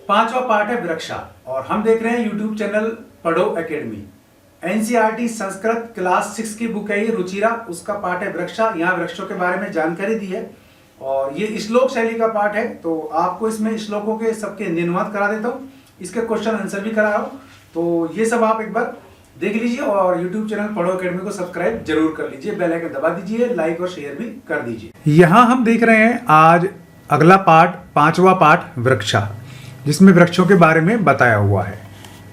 पांचवा पार्ट है वृक्षा और हम देख रहे हैं यूट्यूब चैनल पढ़ो एकेडमी। एनसीईआरटी संस्कृत क्लास 6 की बुक है ये रुचिरा, उसका पार्ट है वृक्षा। यहाँ वृक्षों के बारे में जानकारी दी है और ये श्लोक शैली का पार्ट है, तो आपको इसमें श्लोकों के सबके अनुवाद करा देता हूँ, इसके क्वेश्चन आंसर भी करा रहा हूँ। तो ये सब आप एक बार देख लीजिए और यूट्यूब चैनल पढ़ो एकेडमी को सब्सक्राइब जरूर कर लीजिए, बेल आइकन दबा दीजिए, लाइक और शेयर भी कर दीजिए। यहाँ हम देख रहे हैं आज अगला पार्ट, पांचवा पार्ट वृक्षा, जिसमें वृक्षों के बारे में बताया हुआ है।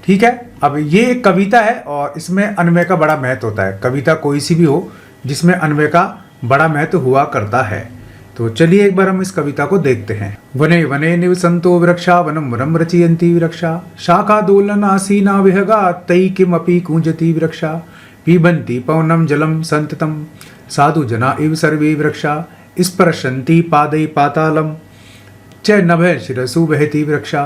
ठीक है, अब ये एक कविता है और इसमें अन्वय का बड़ा महत्व होता है। कविता कोई सी भी हो जिसमें अन्वय का बड़ा महत्व हुआ करता है। तो चलिए एक बार हम इस कविता को देखते हैं। वने वने निवसंतो वृक्षा वनम वनम रचयन्ति वृक्षा शाखा दोलन आसीना विहगा तै किमपि कूंजति वृक्षा पिबन्ति पवनम जलम संततम साधु जना इव सर्वे वृक्षा स्पर्शन्ति पादै पातालम च नभः शिरसु वहति वृक्षा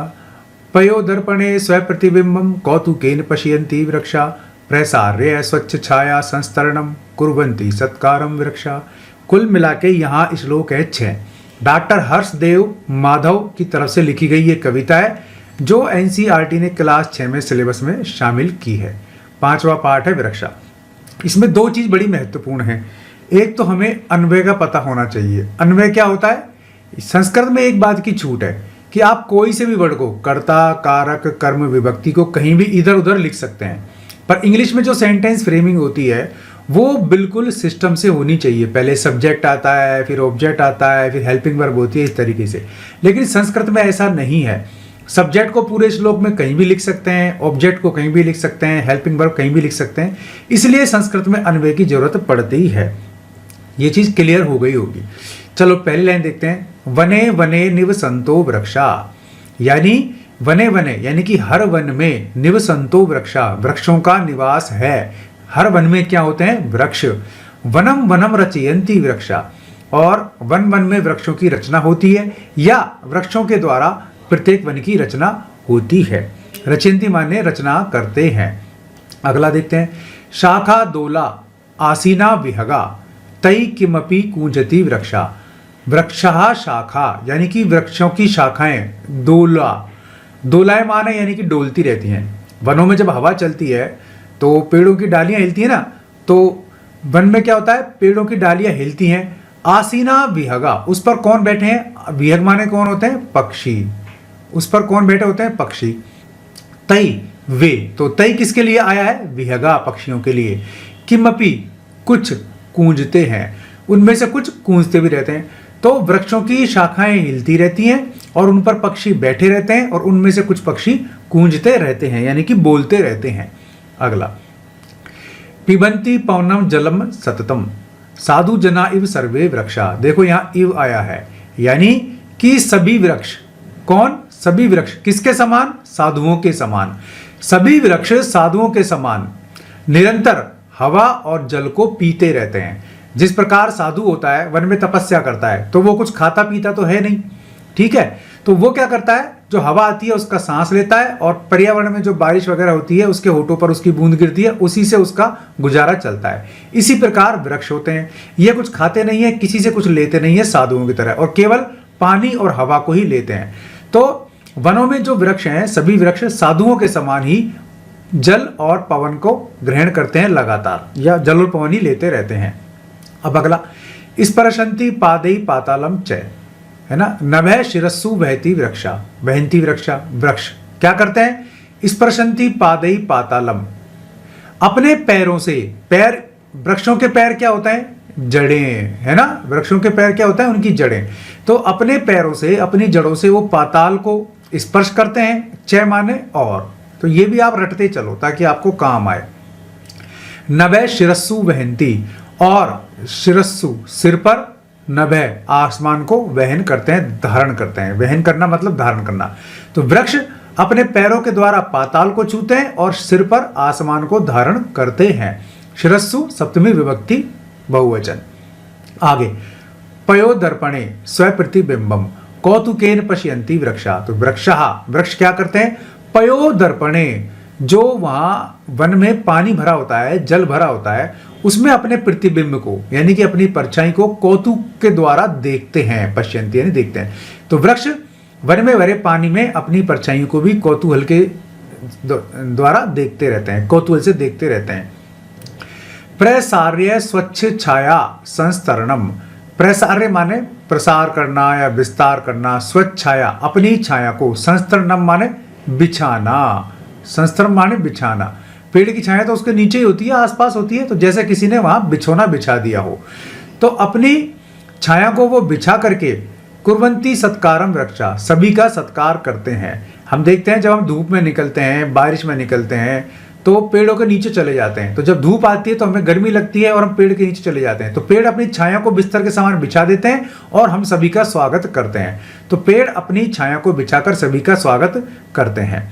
पयो दर्पणे स्वप्रतिबिम्बं कौतुकेन पश्यन्ति वृक्षा प्रसार्य स्वच्छ छाया संस्तरणम कुर्वन्ति सत्कारम वृक्षा। कुल मिला के यहाँ श्लोक है 6। डॉक्टर हर्षदेव माधव की तरफ से लिखी गई ये कविता है जो एनसीईआरटी ने क्लास 6 में सिलेबस में शामिल की है। पांचवा पार्ट है वृक्षा। इसमें दो चीज बड़ी महत्वपूर्ण है। एक तो हमें अन्वय का पता होना चाहिए। अन्वय क्या होता है? संस्कृत में एक बात की छूट है कि आप कोई से भी वर्ड को कर्ता, कारक, कर्म, विभक्ति को कहीं भी इधर उधर लिख सकते हैं, पर इंग्लिश में जो सेंटेंस फ्रेमिंग होती है वो बिल्कुल सिस्टम से होनी चाहिए। पहले सब्जेक्ट आता है, फिर ऑब्जेक्ट आता है, फिर हेल्पिंग वर्ब होती है, इस तरीके से। लेकिन संस्कृत में ऐसा नहीं है। सब्जेक्ट को पूरे श्लोक में कहीं भी लिख सकते हैं, ऑब्जेक्ट को कहीं भी लिख सकते हैं, हेल्पिंग वर्ब कहीं भी लिख सकते हैं, इसलिए संस्कृत में अन्वय की जरूरत पड़ती ही है। ये चीज क्लियर हो गई होगी। चलो पहली लाइन देखते हैं। वने वने निवसंतो वृक्षा, यानी वने वने यानी कि हर वन में निवसंतो वृक्षा, वृक्षों का निवास है। हर वन में क्या होते हैं? वृक्ष। वनम वनम रचयन्ति वृक्षा, और वन वन में वृक्षों की रचना होती है या वृक्षों के द्वारा प्रत्येक वन की रचना होती है। रचयन्ति माने रचना करते हैं। अगला देखते हैं। शाखा दोला आसीना विहगा तै किमपि कूंजति वृक्षा। वृक्षः शाखा यानी कि वृक्षों की शाखाएं दोला, दोलायमान है यानी कि डोलती रहती हैं। वनों में जब हवा चलती है तो पेड़ों की डालियां हिलती है ना, तो वन में क्या होता है? पेड़ों की डालियां हिलती हैं। आसीना विहगा, उस पर कौन बैठे हैं? विहग माने कौन होते हैं? पक्षी। उस पर कौन बैठे होते हैं? पक्षी। तै वे, तो तै किसके लिए आया है? विहगा, पक्षियों के लिए। किमपि, कुछ कूंजते हैं, उनमें से कुछ कूंजते भी रहते हैं। तो वृक्षों की शाखाएं हिलती रहती हैं और उन पर पक्षी बैठे रहते हैं और उनमें से कुछ पक्षी कूंजते रहते हैं यानी कि बोलते रहते हैं। अगला। पिबन्ति पवनम जलम सततम साधु जना इव सर्वे वृक्षा। देखो यहाँ इव आया है, यानी कि सभी वृक्ष। कौन? सभी वृक्ष किसके समान? साधुओं के समान। सभी वृक्ष साधुओं के समान निरंतर हवा और जल को पीते रहते हैं। जिस प्रकार साधु होता है, वन में तपस्या करता है, तो वो कुछ खाता पीता तो है नहीं, ठीक है, तो वो क्या करता है? जो हवा आती है उसका सांस लेता है और पर्यावरण में जो बारिश वगैरह होती है उसके होठों पर उसकी बूंद गिरती है, उसी से उसका गुजारा चलता है। इसी प्रकार वृक्ष होते हैं। ये कुछ खाते नहीं है, किसी से कुछ लेते नहीं है साधुओं की तरह, और केवल पानी और हवा को ही लेते हैं। तो वनों में जो वृक्ष हैं, सभी वृक्ष साधुओं के समान ही जल और पवन को ग्रहण करते हैं लगातार, या जल और पवन ही लेते रहते हैं। अब अगला। स्पर्शन्ति पादै पातालम च, है ना। नभः शिरस्सु वहति वृक्षा, वहन्ति वृक्षा, वृक्ष क्या करते हैं? स्पर्शन्ति पादै पातालम, अपने पैरों से। पैर, वृक्षों के पैर क्या होता है? जड़ें, है ना। वृक्षों के पैर क्या होता है? उनकी जड़ें। तो अपने पैरों से, अपनी जड़ों से वो पाताल को स्पर्श करते हैं। च माने और, तो ये भी आप रटते चलो ताकि आपको काम आए। नभः शिरस्सु वहन्ति, और शिरस्सु सिर पर, नभः आसमान को वहन करते हैं, धारण करते हैं। वहन करना मतलब धारण करना। तो वृक्ष अपने पैरों के द्वारा पाताल को छूते हैं और सिर पर आसमान को धारण करते हैं। शिरस्सु सप्तमी विभक्ति बहुवचन। आगे। पयो दर्पणे स्वप्रतिबिंबम कौतुकेन पश्यन्ति वृक्षा। तो वृक्ष क्या करते हैं? पयो दर्पणे, जो वहां वन में पानी भरा होता है, जल भरा होता है, उसमें अपने प्रतिबिंब को यानी कि अपनी परछाई को कौतुक के द्वारा देखते हैं। पश्यन्ति यानी देखते हैं। तो वृक्ष वन में भरे पानी में अपनी परछाइयों को भी कौतूहल के द्वारा देखते रहते हैं, कौतूहल से देखते रहते हैं। प्रसार्य स्वच्छ छाया संस्तरणम। प्रसार्य माने प्रसार करना या विस्तार करना, स्वच्छ छाया अपनी छाया को, संस्तरणम माने बिछाना, संस्तरण माने बिछाना। पेड़ की छाया तो उसके नीचे ही होती है, आसपास होती है, तो जैसे किसी ने वहां बिछोना बिछा दिया हो, तो अपनी छाया को वो बिछा करके कुर्वंती सत्कारम रक्षा, सभी का सत्कार करते हैं। हम देखते हैं जब हम धूप में निकलते हैं, बारिश में निकलते हैं, तो पेड़ों के नीचे चले जाते हैं, तो जब धूप आती है तो हमें गर्मी लगती है और हम पेड़ के नीचे चले जाते हैं, तो पेड़ अपनी छाया को बिस्तर के समान बिछा देते हैं और हम सभी का स्वागत करते हैं। तो पेड़ अपनी छाया को बिछाकर सभी का स्वागत करते हैं।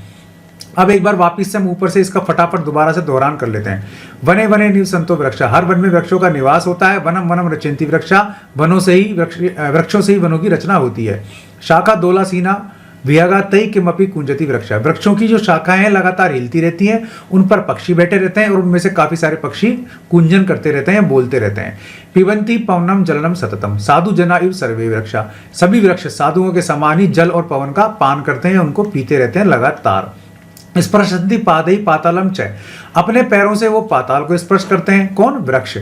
अब एक बार वापिस से हम ऊपर से इसका फटाफट दोबारा से दोहरान कर लेते हैं। वने वने निवसंतो वृक्षा, हर वन में वृक्षों का निवास होता है। वनम वनम रचयन्ति वृक्षा, वनों से ही वृक्षों से ही वनों की रचना होती है। शाखा दोलासीना विहगा तई किमपि कुंजति वृक्षा, वृक्षों की जो शाखाएं हैं लगातार हिलती रहती हैं, उन पर पक्षी बैठे रहते हैं और उनमें से काफी सारे पक्षी कुंजन करते रहते हैं, बोलते रहते हैं। पिबंती पवनम जलनम सततम, साधु जना इव सर्वे वृक्षा, सभी वृक्ष साधुओं के समान ही जल और पवन का पान करते हैं, उनको पीते रहते हैं लगातार। स्पर्शन्ति पादई पातालम च, अपने पैरों से वो पाताल को स्पर्श करते हैं, कौन? वृक्ष।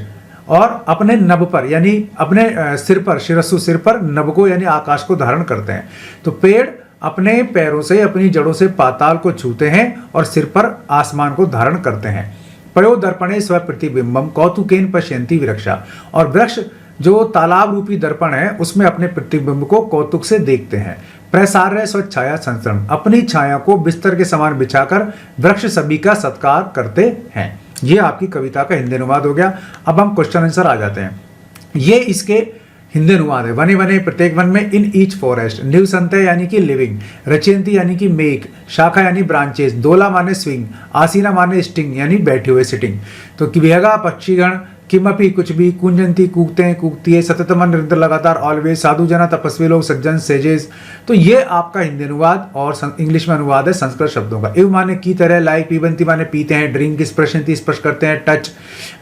और अपने नभ पर यानी अपने सिर पर, शिरस्सु सिर पर, नभ को यानी आकाश को धारण करते हैं। तो पेड़ अपने पैरों से, अपनी जड़ों से पाताल को छूते हैं और सिर पर आसमान को धारण करते हैं। पयो दर्पणे स्व प्रतिबिंबम कौतुकेन पश्यन्ति वृक्षा, और वृक्ष जो तालाब रूपी दर्पण है उसमें अपने प्रतिबिंब को कौतुक से देखते हैं। प्रसार्य स्वच्छ छाया संस्तरण, अपनी छाया को बिस्तर के समान बिछाकर वृक्ष सभी का सत्कार करते हैं। ये आपकी कविता का हिंदी अनुवाद हो गया। अब हम क्वेश्चन आंसर आ जाते हैं। ये इसके हिंदी अनुवाद है। वने वने प्रत्येक वन में, इन ईच फॉरेस्ट, निवसंत यानी कि लिविंग, रचयन्ति यानी कि मेक, शाखा यानी ब्रांचेस, दोला माने स्विंग, आसीना माने स्टिंग यानी बैठे हुए सिटिंग। तो विहगा पक्षीगण, किमपि कुछ भी, कुंजंती कूकते हैं कूकती है, सततमन निरंतर लगातार, ऑलवेज, साधु जना तपस्वी लोग, सज्जन सेजेस। तो ये आपका हिंदी अनुवाद और इंग्लिश में अनुवाद है संस्कृत शब्दों का। इव माने की तरह, लाइक, पीबंती माने पीते हैं, ड्रिंक, स्पर्शंती स्पर्श करते हैं, टच,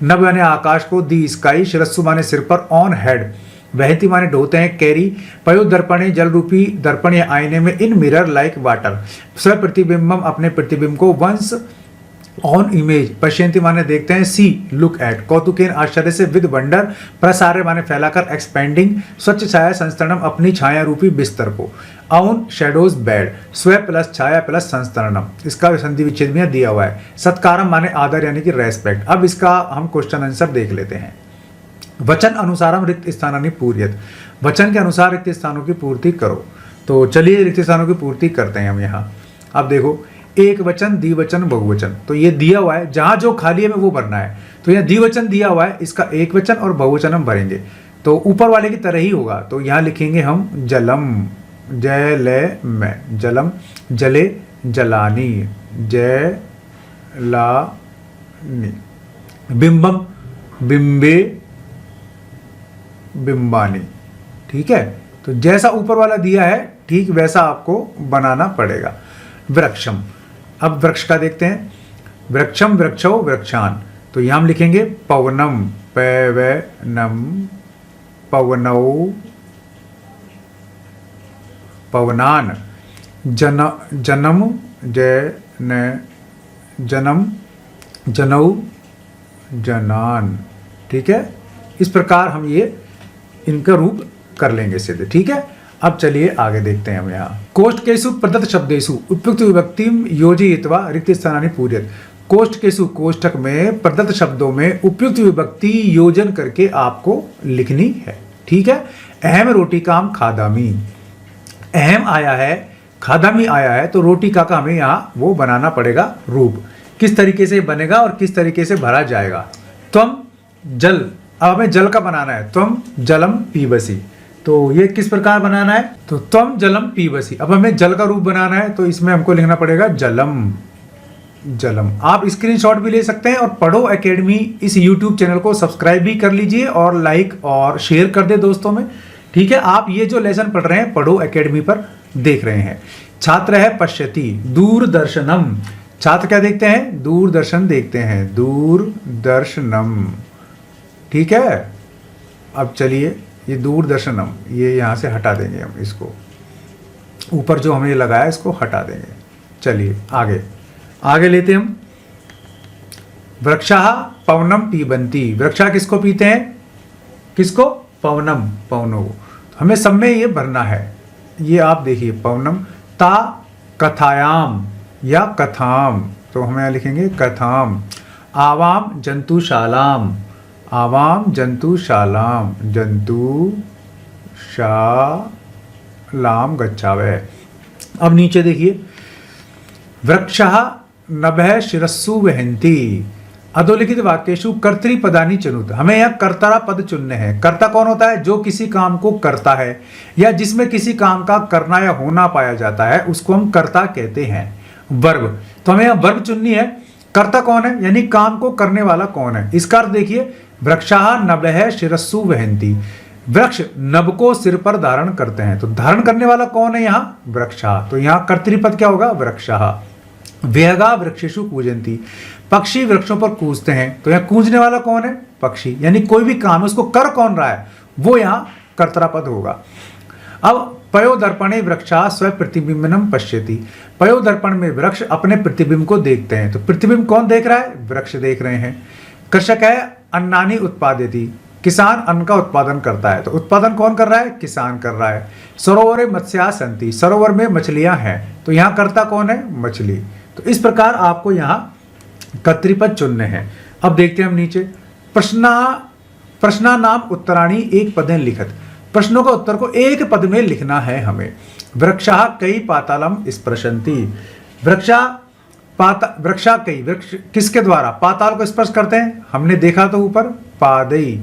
नभ माने आकाश को, दी स्काई, शिरस्सु माने सिर पर, ऑन हेड, वहती माने ढोते हैं, कैरी, पयो दर्पणे जल रूपी दर्पण या आईने में, इन मिरर लाइक वाटर, स्व प्रतिबिंबम अपने प्रतिबिंब को, वंस ऑन इमेज, पश्यन्ति माने देखते हैं, सी लुक एट, कौतुकेन आश्चर्य से, विद वंडर, प्रसार्य माने फैलाकर, एक्सपेंडिंग, स्वच्छ छाया संस्तरणम अपनी छाया रूपी बिस्तर को, ऑन शेडोज बेड, स्व प्लस छाया प्लस संस्तरणम, इसका संधि विच्छेद में दिया हुआ है। सत्कारम माने आदर यानी कि रेस्पेक्ट। अब इसका हम क्वेश्चन आंसर देख लेते हैं। वचन अनुसारम रिक्त स्थानानि पूर्यत, वचन के अनुसार रिक्त स्थानों की पूर्ति करो। तो चलिए रिक्त स्थानों की पूर्ति करते हैं हम यहाँ। अब देखो, एक वचन, द्विवचन, बहुवचन, तो ये दिया हुआ है, जहां जो खाली है में वो भरना है। तो यहाँ द्विवचन दिया हुआ है, इसका एक वचन और बहुवचन हम भरेंगे, तो ऊपर वाले की तरह ही होगा। तो यहाँ लिखेंगे हम जलम, जले में, जलम, जले, जलानी, जलानी, बिंबम, बिंबे, बिंबानी। ठीक है, तो जैसा ऊपर वाला दिया है ठीक वैसा आपको बनाना पड़ेगा। वृक्षम, अब वृक्ष का देखते हैं। वृक्षम, वृक्षो, वृक्षान, तो यहां हम लिखेंगे पवनम, पवनम, पवनौ, पवनान, जनम, जन, जनम, जनौ, जनान। ठीक है, इस प्रकार हम ये इनका रूप कर लेंगे सिद्ध। ठीक है, अब चलिए आगे देखते हैं हम यहाँ। कोष्ठकेषु प्रदत्त शब्देषु उपयुक्त विभक्तिम योजयित्वा रिक्त स्थानानि पूर्यत, कोष्ठकेषु कोष्ठक में प्रदत्त शब्दों में उपयुक्त विभक्ति योजन करके आपको लिखनी है। ठीक है, अहम रोटी काम खादामी, अहम आया है, खादामी आया है, तो रोटी का हमें यहाँ वो बनाना पड़ेगा रूप। किस तरीके से बनेगा और किस तरीके से भरा जाएगा। त्वम जल, अब हमें जल का बनाना है, त्वम जलम पीबसी, तो ये किस प्रकार बनाना है, तो त्वम जलम पीबसी। अब हमें जल का रूप बनाना है, तो इसमें हमको लिखना पड़ेगा जलम, जलम। आप स्क्रीनशॉट भी ले सकते हैं और पढ़ो एकेडमी इस यूट्यूब चैनल को सब्सक्राइब भी कर लीजिए और लाइक और शेयर कर दे दोस्तों में। ठीक है, आप ये जो लेसन पढ़ रहे हैं पढ़ो एकेडमी पर देख रहे हैं। छात्र है पश्यति, दूरदर्शनम, छात्र क्या देखते हैं, दूरदर्शन देखते हैं, दूरदर्शनम। ठीक है, अब चलिए ये दूरदर्शनम, ये यहां से हटा देंगे हम इसको। ऊपर जो हमने लगाया इसको हटा देंगे। चलिए आगे आगे लेते हम। वृक्षाः पवनम पीबंती, वृक्षा किसको पीते हैं, किसको, पवनम, पवनो। हमें सब में ये भरना है। ये आप देखिए पवनम, ता कथायाम या कथाम, तो हम यहाँ लिखेंगे कथाम। आवाम जंतुशालाम, आवाम जंतुशालाम, जंतुशालाम गच्छावः। अब नीचे देखिए, वृक्षः नभः शिरस्सु वहन्ति, अधोलिखित वाक्येषु कर्तृपदानि चनुत। हमें यहाँ कर्ता पद चुनने हैं। कर्ता कौन होता है, जो किसी काम को करता है या जिसमें किसी काम का करना या होना पाया जाता है उसको हम कर्ता कहते हैं। वर्ब, तो हमें यहाँ वर्ब चुननी है। कर्ता कौन है, यानी काम को करने वाला कौन है। इसका अर्थ देखिए, वृक्षाः नभः शिरस्सु वहन्ति, वृक्ष नभ को सिर पर धारण करते हैं। तो धारण करने वाला कौन है यहाँ, वृक्षा। तो यहाँ कर्तृपद क्या होगा, वृक्षाः। व्यगा वृक्षेषु कूजन्ति, पक्षी वृक्षों पर कूजते हैं। तो यहाँ कूजने वाला कौन है, पक्षी, यानी कोई भी काम है उसको कर कौन रहा है, वो यहाँ कर्तृपद होगा। अब पयोदर्पणे वृक्षाः स्वप्रतिबिंबनम पश्यति, पयोदर्पण में वृक्ष अपने प्रतिबिंब को देखते हैं। तो प्रतिबिंब कौन देख रहा है, वृक्ष देख रहे हैं। कृषक है अन्नानि उत्पादयति, किसान अन्न का उत्पादन करता है। तो उत्पादन कौन कर रहा है, किसान कर रहा है। सरोवरे मत्स्याः सन्ति, सरोवर में मछलियां हैं। तो यहाँ कर्ता कौन है, मछली। तो इस प्रकार आपको यहाँ कर्तृपद चुनने हैं। अब देखते हैं हम नीचे, प्रश्ना नाम उत्तराणी एक पदेन लिखत, प्रश्नों का उत्तर को एक पद में लिखना है हमें। वृक्षाः कई पातालम स्पृशन्ति, वृक्षा कई, वृक्ष किसके द्वारा पाताल को स्पर्श करते हैं, हमने देखा तो ऊपर पादई,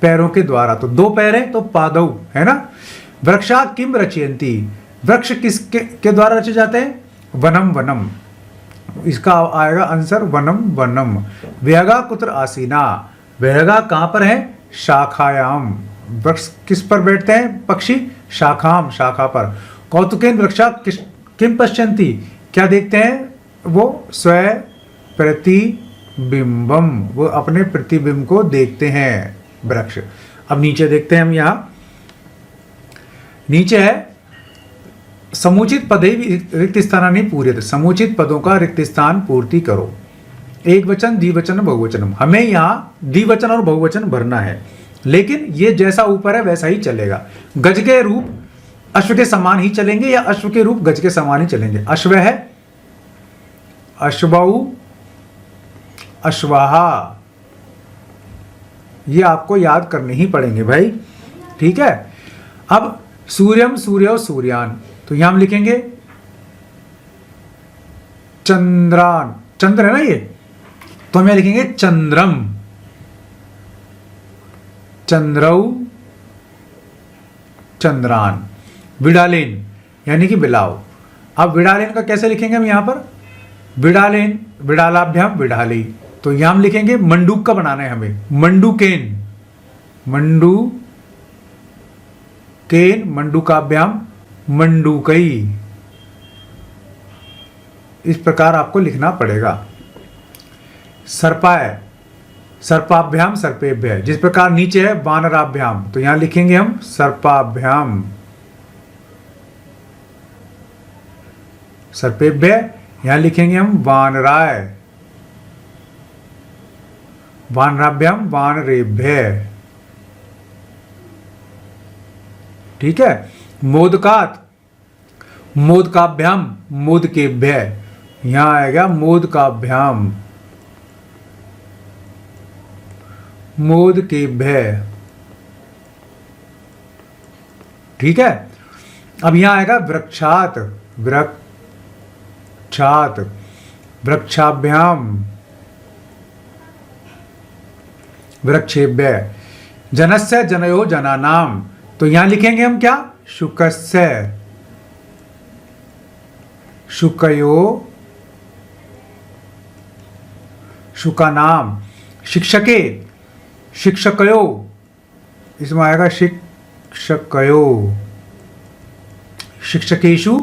पैरों के द्वारा। तो दो पैर है तो पादौ है ना। वृक्षा किम रचयन्ति, वृक्ष किसके के द्वारा रचे जाते हैं, वनम वनम, इसका आएगा आंसर वनम वनम। व्यगा कुत्र आसीना, व्यगा कहाँ पर है, शाखायाम, वृक्ष किस पर बैठते हैं, पक्षी, शाखाम, शाखा पर। कौतुकेन वृक्षा किम पश्यन्ति, क्या देखते हैं, वो स्व प्रतिबिंबम, वो अपने प्रतिबिंब को देखते हैं वृक्ष। अब नीचे देखते हैं हम, यहाँ नीचे है समुचित पदे रिक्त स्थानानि पूर्यत, समुचित पदों का रिक्त स्थान पूर्ति करो। एक वचन, द्विवचन, बहुवचन। हमें यहाँ द्विवचन और बहुवचन भरना है, लेकिन ये जैसा ऊपर है वैसा ही चलेगा। गज के रूप अश्व के समान ही चलेंगे या अश्व के रूप गज के समान ही चलेंगे। अश्व है अश्वऊ, अश्वाहा, ये आपको याद करने ही पड़ेंगे भाई, ठीक है। अब सूर्यम, सूर्यो, सूर्यान, तो यहां हम लिखेंगे चंद्रान, चंद्र है ना ये, तो हम यहां लिखेंगे चंद्रम, चंद्रऊ, चंद्रान। विडालेन यानी कि बिलाव। अब विडालेन का कैसे लिखेंगे हम यहां पर, विडालेन, विडालाभ्याम विडाली, तो यहां हम लिखेंगे मंडूक का बनाना है हमें, मंडूकेन, मंडूकेन, मंडूकाभ्याम मंडूकई, इस प्रकार आपको लिखना पड़ेगा। सर्पाय, सर्पाभ्याम सर्पेभ्य, जिस प्रकार नीचे है वानराभ्याम, तो यहां लिखेंगे हम सर्पाभ्याम सर्पेभ्य, यहां लिखेंगे हम वानराय, वानराभ्याम वानरेभ्य, ठीक है। मोदकात, मोदकाभ्याम मोदकेभ्य, यहां आएगा मोदकाभ्याम मोदकेभ्य, ठीक है। अब यहां आएगा वृक्षात, वृक्षात, वृक्षाभ्याम वृक्षेभ्य। जनस्य, जनयो, जनानाम, तो यहां लिखेंगे हम क्या, शुकस्य, शुकयो, शुकानाम। शिक्षके, शिक्षकयो, इसमें आएगा शिक्षकयो। शिक्षकेषु,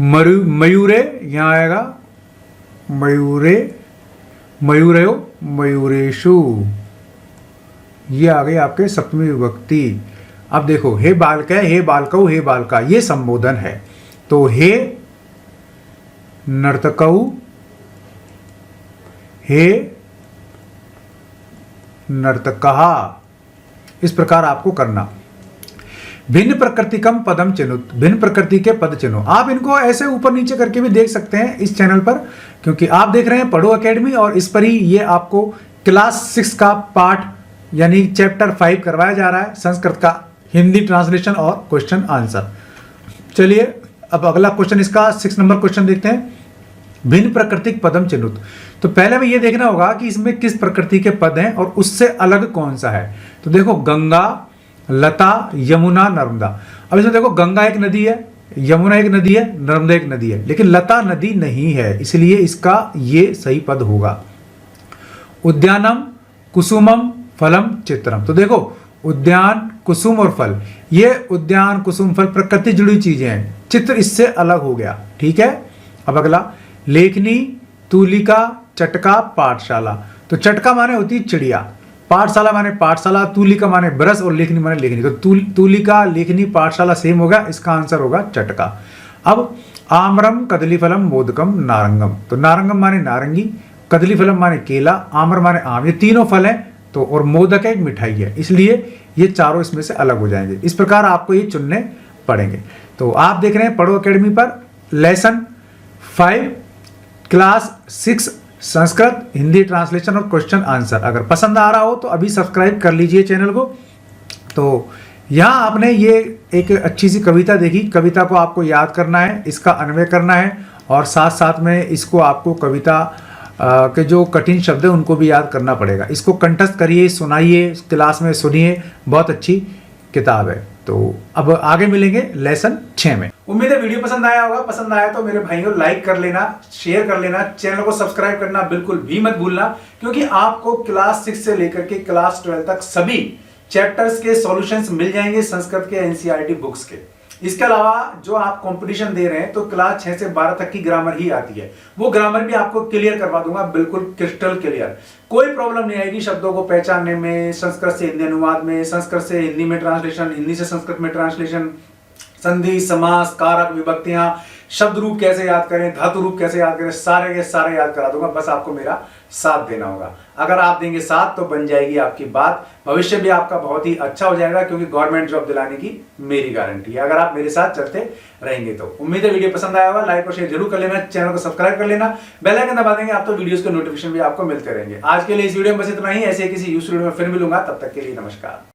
मयूरे, यहां आएगा मयूरे, मयूरयो, मयूरेषु, ये आ गई आपके सप्तमी विभक्ति। अब देखो, हे बालक, हे बालकौ, हे बालका, ये संबोधन है। तो हे नर्तकऊ, हे नर्तकहा, इस प्रकार आपको करना। भिन्न प्रकृतिकम पदम चिनुत, भिन्न प्रकृति के पद चिन्हो। आप इनको ऐसे ऊपर नीचे करके भी देख सकते हैं इस चैनल पर, क्योंकि आप देख रहे हैं पढ़ो एकेडमी और इस पर ही ये आपको क्लास 6 का पार्ट यानी चैप्टर 5 करवाया जा रहा है, संस्कृत का हिंदी ट्रांसलेशन और क्वेश्चन आंसर। चलिए अब अगला क्वेश्चन, इसका 6 नंबर क्वेश्चन देखते हैं। भिन्न प्रकृतिक पदम चिनुत। तो पहले में ये देखना होगा कि इसमें किस प्रकृति के पद हैं और उससे अलग कौन सा है। तो देखो गंगा, लता, यमुना, नर्मदा। अब इसमें देखो गंगा एक नदी है, यमुना एक नदी है, नर्मदा एक नदी है, लेकिन लता नदी नहीं है, इसलिए इसका ये सही पद होगा। उद्यानम, कुसुमम, फलम, चित्रम। तो देखो उद्यान, कुसुम और फल, ये उद्यान, कुसुम, फल प्रकृति जुड़ी चीजें हैं, चित्र इससे अलग हो गया। ठीक है। अब अगला लेखनी, तूलिका, चटका, पाठशाला। तो चटका माने होती है चिड़िया, पाठशाला माने पाठशाला, तूलिका माने ब्रश और लेखनी माने लेखनी। तो तूलिका, लेखनी, पाठशाला सेम होगा, इसका आंसर होगा चटका। अब आम्रम, कदलीफलम, मोदकम, नारंगम। तो नारंगम माने नारंगी, कदलीफलम माने केला, आम्र माने आम, ये तीनों फल हैं। तो और मोदक एक मिठाई है, इसलिए ये चारों इसमें से अलग हो जाएंगे। इस प्रकार आपको ये चुनने पड़ेंगे। तो आप देख रहे हैं पढ़ो एकेडमी पर lesson 5 class 6 Sanskrit Hindi translation और क्वेश्चन आंसर। अगर पसंद आ रहा हो तो अभी सब्सक्राइब कर लीजिए चैनल को। तो यहाँ आपने ये एक अच्छी सी कविता देखी, कविता को आपको याद करना है, इसका अन्वय करना है और साथ साथ में इसको आपको कविता के जो कठिन शब्द है उनको भी याद करना पड़ेगा। इसको कंठस्थ करिए, सुनाइए, क्लास में सुनिए, बहुत अच्छी किताब है। तो अब आगे मिलेंगे लेसन 6 में। उम्मीद है वीडियो पसंद आया होगा। पसंद आया तो मेरे भाइयों लाइक कर लेना, शेयर कर लेना, चैनल को सब्सक्राइब करना बिल्कुल भी मत भूलना, क्योंकि आपको क्लास 6 से लेकर के क्लास 12 तक सभी चैप्टर्स के सॉल्यूशंस मिल जाएंगे संस्कृत के एनसीईआरटी बुक्स के। इसके अलावा जो आप कंपटीशन दे रहे हैं तो क्लास 6 से 12 तक की ग्रामर ही आती है, वो ग्रामर भी आपको क्लियर करवा दूंगा, बिल्कुल क्रिस्टल क्लियर। कोई प्रॉब्लम नहीं आएगी शब्दों को पहचानने में, संस्कृत से हिंदी अनुवाद में, संस्कृत से हिंदी में ट्रांसलेशन, हिंदी से संस्कृत में ट्रांसलेशन, संधि, समास, कारक, विभक्तियां, शब्द रूप कैसे याद करें, धातु रूप कैसे याद करें, सारे के सारे याद करा दूंगा। बस आपको मेरा साथ देना होगा। अगर आप देंगे साथ तो बन जाएगी आपकी बात, भविष्य भी आपका बहुत ही अच्छा हो जाएगा, क्योंकि गवर्नमेंट जॉब दिलाने की मेरी गारंटी है अगर आप मेरे साथ चलते रहेंगे तो। उम्मीद है वीडियो पसंद आया होगा, लाइक और शेयर जरूर कर लेना, चैनल को सब्सक्राइब कर लेना, बेल आइकन दबा देंगे आप तो वीडियोस के नोटिफिकेशन भी आपको मिलते रहेंगे। आज के लिए इस वीडियो में बस इतना ही। ऐसे किसी यूज वीडियो में फिर मिलूंगा, तब तक के लिए नमस्कार।